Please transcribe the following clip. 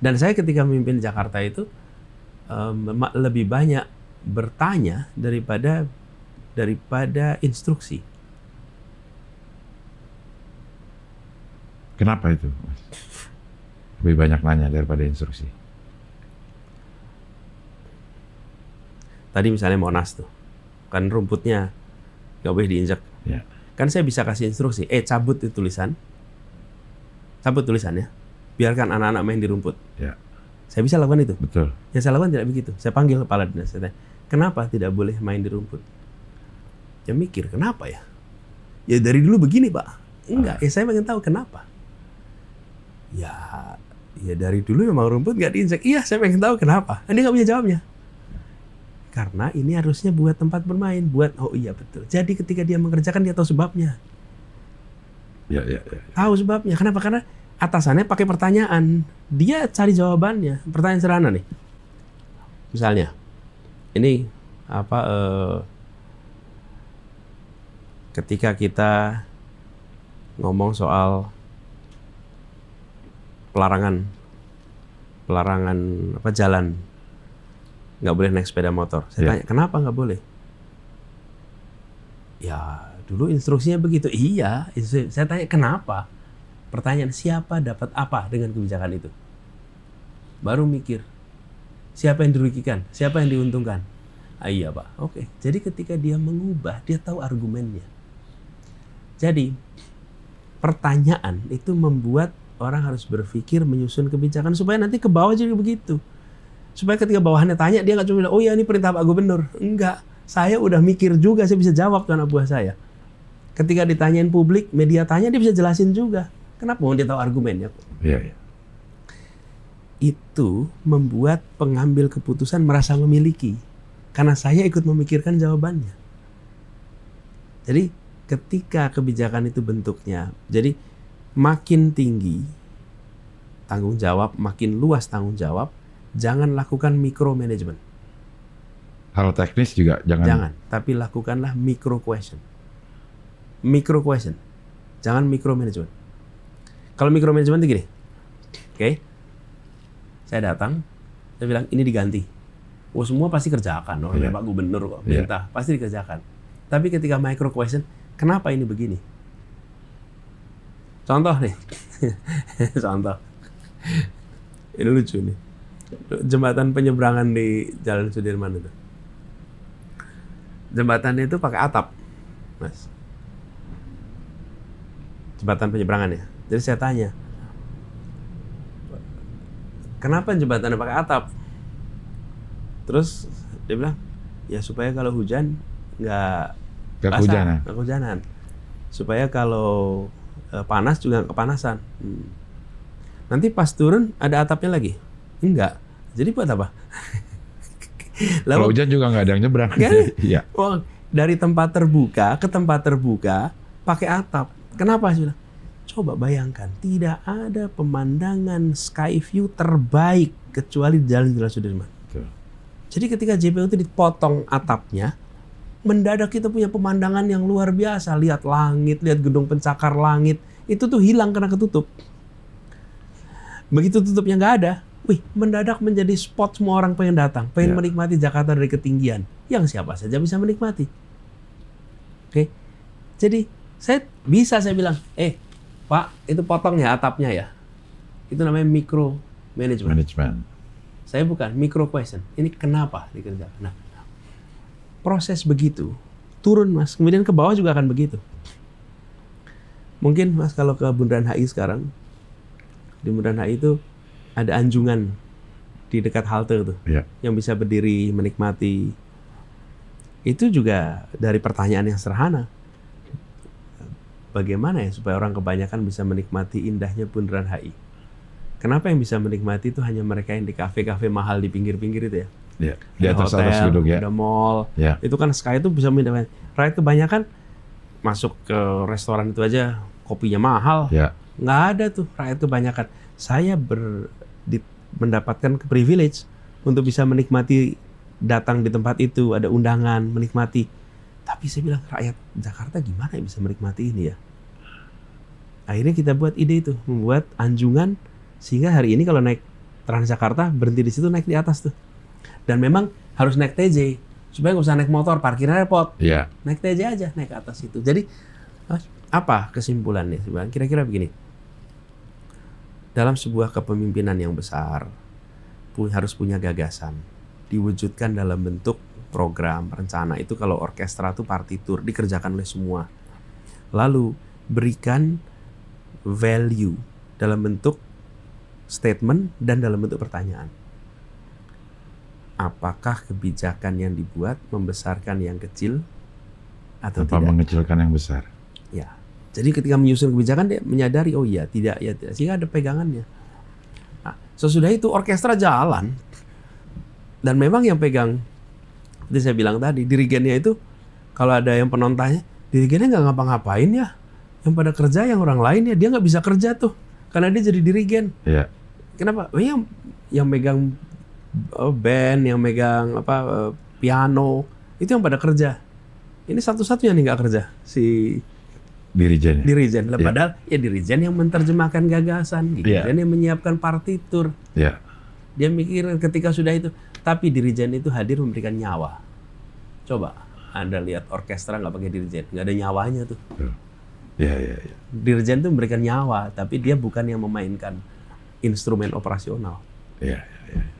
Dan saya ketika memimpin Jakarta itu lebih banyak bertanya daripada instruksi. Kenapa itu? Lebih banyak nanya daripada instruksi. Tadi misalnya Monas tuh, kan rumputnya nggak boleh diinjak. Ya. Kan saya bisa kasih instruksi, cabut itu tulisan. Cabut tulisannya, biarkan anak-anak main di rumput. Ya. Saya bisa lakukan itu. Betul. Yang saya lakukan tidak begitu. Saya panggil kepala dinas, saya tanya, kenapa tidak boleh main di rumput? Dia mikir, kenapa ya? Ya dari dulu begini Pak. Enggak, saya pengen tahu kenapa. Ya dari dulu memang rumput nggak diinjak. Iya, saya pengen tahu kenapa. Dia nggak punya jawabnya. Karena ini harusnya buat tempat bermain, oh iya betul. Jadi ketika dia mengerjakan dia tahu sebabnya. Ya. Tahu sebabnya. Kenapa? Karena atasannya pakai pertanyaan. Dia cari jawabannya. Pertanyaan sederhana nih. Misalnya, ini ketika kita ngomong soal pelarangan jalan, nggak boleh naik sepeda motor. Saya tanya, kenapa nggak boleh? Ya dulu instruksinya begitu. Iya, saya tanya kenapa? Pertanyaan, siapa dapat apa dengan kebijakan itu? Baru mikir, siapa yang dirugikan, siapa yang diuntungkan? Iya Pak, oke. Jadi ketika dia mengubah, dia tahu argumennya. Jadi pertanyaan itu membuat orang harus berpikir menyusun kebijakan supaya nanti ke bawah jadi begitu. Supaya ketika bawahannya tanya, dia nggak cuma bilang, oh ya ini perintah Pak Gubernur. Enggak, saya udah mikir juga, saya bisa jawab tuh anak buah saya. Ketika ditanyain publik, media tanya, dia bisa jelasin juga. Kenapa? Dia tahu argumennya. Iya. Itu membuat pengambil keputusan merasa memiliki. Karena saya ikut memikirkan jawabannya. Jadi ketika kebijakan itu bentuknya, jadi makin tinggi tanggung jawab, makin luas tanggung jawab, jangan lakukan micromanagement. Hal teknis juga jangan. Tapi lakukanlah micro question. Micro question. Jangan micromanagement. Kalau micromanagement itu gini. Oke. Saya datang, saya bilang ini diganti. Semua pasti kerjakan. Pak Gubernur kok perintah, pasti dikerjakan. Tapi ketika micro question, kenapa ini begini? Contoh nih. Contoh. Ini lucu nih. Jembatan penyeberangan di Jalan Sudirman itu. Jembatannya itu pakai atap, Mas. Jembatan penyeberangannya. Jadi saya tanya, kenapa jembatannya pakai atap? Terus dia bilang, ya supaya kalau hujan nggak kehujanan. Supaya kalau panas juga nggak kepanasan. Nanti pas turun ada atapnya lagi? Enggak. Jadi buat apa? Kalau hujan juga nggak ada yang nyebrang. Iya. Dari tempat terbuka ke tempat terbuka pakai atap. Kenapa sih? Coba bayangkan, tidak ada pemandangan sky view terbaik kecuali di Jalan Sudirman. Betul. Jadi ketika JPO itu dipotong atapnya, mendadak kita punya pemandangan yang luar biasa. Lihat langit, lihat gedung pencakar langit. Itu tuh hilang karena ketutup. Begitu tutupnya nggak ada, mendadak menjadi spot semua orang pengen datang, pengen menikmati Jakarta dari ketinggian. Yang siapa saja bisa menikmati. Oke. Jadi saya bilang, Pak, itu potong ya atapnya ya. Itu namanya micro management. Saya bukan micro question. Ini kenapa dikerjakan? Nah, proses begitu turun Mas, kemudian ke bawah juga akan begitu. Mungkin Mas kalau ke Bundaran HI sekarang, di Bundaran HI itu ada anjungan di dekat halte tuh, yang bisa berdiri menikmati. Itu juga dari pertanyaan yang sederhana. Bagaimana ya supaya orang kebanyakan bisa menikmati indahnya Bundaran HI? Kenapa yang bisa menikmati itu hanya mereka yang di kafe-kafe mahal di pinggir-pinggir itu ya? Ya, di atas gedung ya. Ada mall. Ya. Itu kan Sky itu bisa menikmati. Rakyat kebanyakan masuk ke restoran itu aja kopinya mahal. Ya. Nggak ada tuh rakyat kebanyakan. Saya mendapatkan privilege untuk bisa menikmati, datang di tempat itu, ada undangan, menikmati. Tapi saya bilang, rakyat Jakarta gimana bisa menikmati ini ya? Akhirnya kita buat ide itu, membuat anjungan, sehingga hari ini kalau naik Transjakarta berhenti di situ, naik di atas tuh. Dan memang harus naik TJ supaya nggak usah naik motor, parkirnya repot. Iya. Naik TJ aja, naik ke atas itu. Jadi apa kesimpulannya? Kira-kira begini. Dalam sebuah kepemimpinan yang besar, harus punya gagasan, diwujudkan dalam bentuk program, rencana. Itu kalau orkestra itu partitur, dikerjakan oleh semua. Lalu berikan value dalam bentuk statement dan dalam bentuk pertanyaan. Apakah kebijakan yang dibuat membesarkan yang kecil atau apa tidak? Mengecilkan yang besar. Ya. Jadi ketika menyusun kebijakan dia menyadari, oh iya, tidak, ya tidak. Sehingga ada pegangannya. Nah, sesudah itu orkestra jalan. Dan memang yang pegang, seperti saya bilang tadi, dirigennya itu kalau ada yang penontonnya, dirigennya nggak ngapa-ngapain ya. Yang pada kerja yang orang lain ya, dia nggak bisa kerja tuh. Karena dia jadi dirigen. Iya. Kenapa? Oh, yang megang band, yang megang piano, itu yang pada kerja. Ini satu-satunya nih nggak kerja, si Dirijen. Lah, padahal ya dirijen yang menerjemahkan gagasan, dirijen yang menyiapkan partitur. Iya. Dia mikir ketika sudah itu, tapi dirijen itu hadir memberikan nyawa. Coba Anda lihat orkestra nggak pakai dirijen, nggak ada nyawanya tuh. Iya. Dirijen itu memberikan nyawa, tapi dia bukan yang memainkan instrumen operasional. Iya.